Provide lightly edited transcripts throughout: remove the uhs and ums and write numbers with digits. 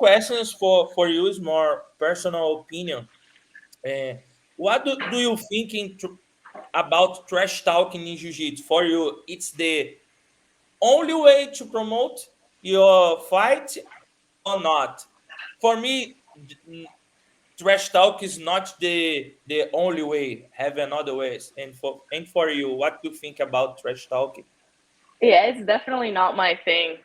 questions for you is more personal opinion. Uh, what do you think about trash talking in jiu-jitsu? For you, it's the only way to promote your fight or not? For me, trash talk is not the only way. Have another ways. And for you, what do you think about trash talking? Yeah, it's definitely not my thing.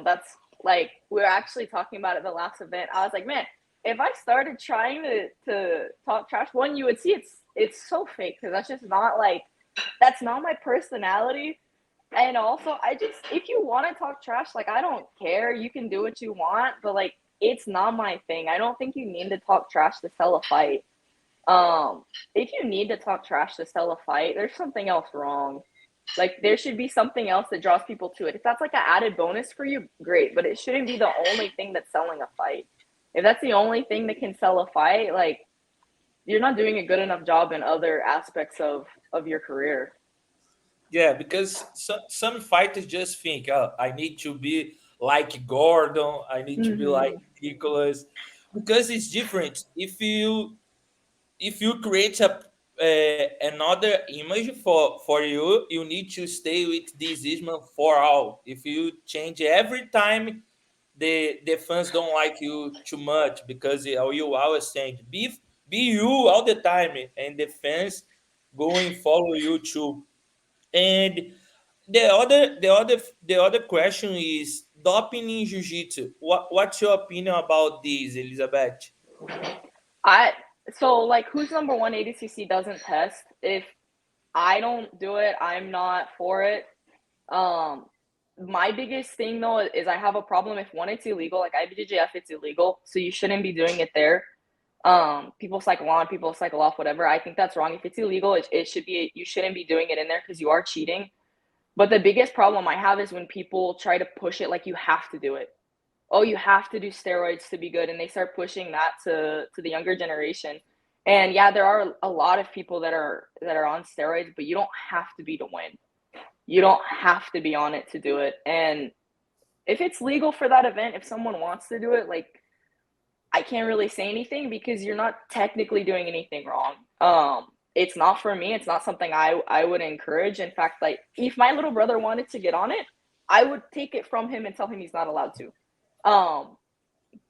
That's like we were actually talking about it the last event. I was like, man, if I started trying to talk trash, one, you would see it's so fake because that's just not like that's not my personality. And also, I just if you want to talk trash, like I don't care. You can do what you want, but like it's not my thing. I don't think you need to talk trash to sell a fight. If you need to talk trash to sell a fight, there's something else wrong. Like there should be something else that draws people to it. If that's like an added bonus for you, great, but it shouldn't be the only thing that's selling a fight. If that's the only thing that can sell a fight, like you're not doing a good enough job in other aspects of your career. Yeah, because some fighters just think, oh, I need to be like Gordon, I need to be like Mm-hmm. Nicholas, because it's different. If you create another image for you, you need to stay with this image for all. If you change every time, the fans don't like you too much because you always change. Be you all the time, and the fans going follow you too. And the other question is doping in jiu-jitsu. What's your opinion about this, Elizabeth? I so like who's number one ADCC doesn't test. If I don't do it, I'm not for it. Um, my biggest thing though is I have a problem if one it's illegal, like IBJJF it's illegal, so you shouldn't be doing it there. People cycle on, people cycle off, whatever. I think that's wrong. If it's illegal, it should be you shouldn't be doing it in there because you are cheating. But the biggest problem I have is when people try to push it like you have to do it. Oh, you have to do steroids to be good, and they start pushing that to the younger generation. And yeah, there are a lot of people that are on steroids, but you don't have to be to win. You don't have to be on it to do it. And if it's legal for that event, if someone wants to do it, like I can't really say anything because you're not technically doing anything wrong. It's not for me. It's not something I would encourage. In fact, like if my little brother wanted to get on it, I would take it from him and tell him he's not allowed to. Um,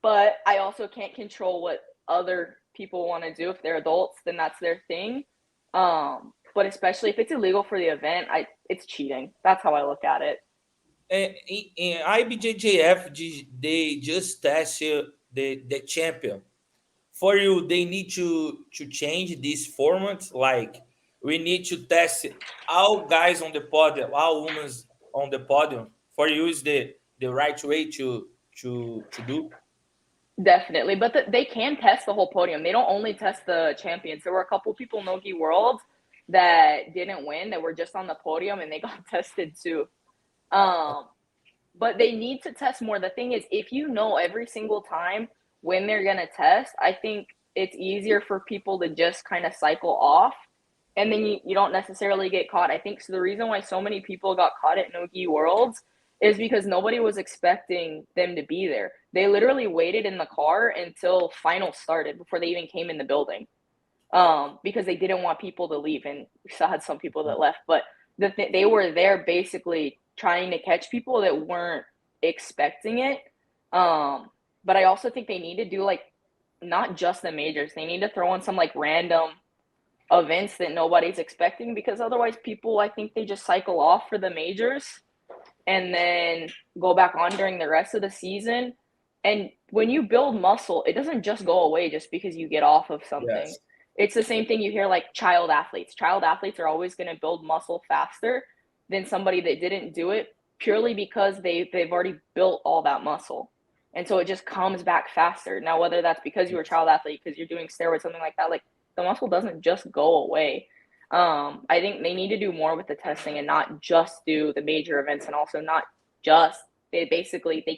but I also can't control what other people want to do. If they're adults, then that's their thing. But especially if it's illegal for the event, it's cheating. That's how I look at it. In IBJJF, they just test the champion. For you, they need to change this format. Like we need to test all guys on the podium, all women on the podium. For you, is the right way to do? Definitely, but they can test the whole podium. They don't only test the champions. There were a couple people Nogi Worlds that didn't win that were just on the podium and they got tested too. Um, but they need to test more. The thing is, if you know every single time when they're gonna test, I think it's easier for people to just kind of cycle off, and then you don't necessarily get caught. I think so. The reason why so many people got caught at Nogi Worlds is because nobody was expecting them to be there. They literally waited in the car until finals started before they even came in the building, because they didn't want people to leave. And we still had some people that left, but they were there basically trying to catch people that weren't expecting it. But I also think they need to do like not just the majors. They need to throw in some like random events that nobody's expecting because otherwise people I think they just cycle off for the majors and then go back on during the rest of the season. And when you build muscle, it doesn't just go away just because you get off of something. Yes. It's the same thing you hear like child athletes. Child athletes are always going to build muscle faster than somebody that didn't do it purely because they've already built all that muscle. And so it just comes back faster. Now, whether that's because you were a child athlete, because you're doing steroids, something like that, like the muscle doesn't just go away. I think they need to do more with the testing and not just do the major events and also not just they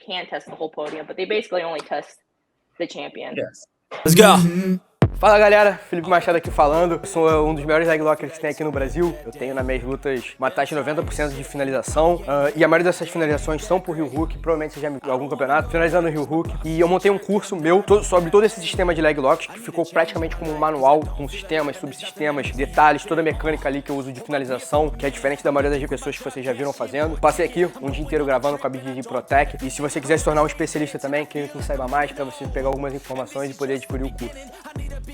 can test the whole podium, but they basically only test the champion. Yes. Let's go. Fala galera, Felipe Machado aqui falando. Eu sou um dos melhores leglockers que tem aqui no Brasil. Eu tenho nas minhas lutas uma taxa de 90% de finalização. E a maioria dessas finalizações são por heel hook. Provavelmente você já me viu em algum campeonato finalizando heel hook. E eu montei um curso meu sobre todo esse sistema de leglocks, que ficou praticamente como um manual, com sistemas, subsistemas, detalhes, toda a mecânica ali que eu uso de finalização, que é diferente da maioria das pessoas que vocês já viram fazendo. Passei aqui um dia inteiro gravando com a BJJ Pro Tech. E se você quiser se tornar um especialista também, clica em Saiba Mais, para você pegar algumas informações e poder adquirir o curso.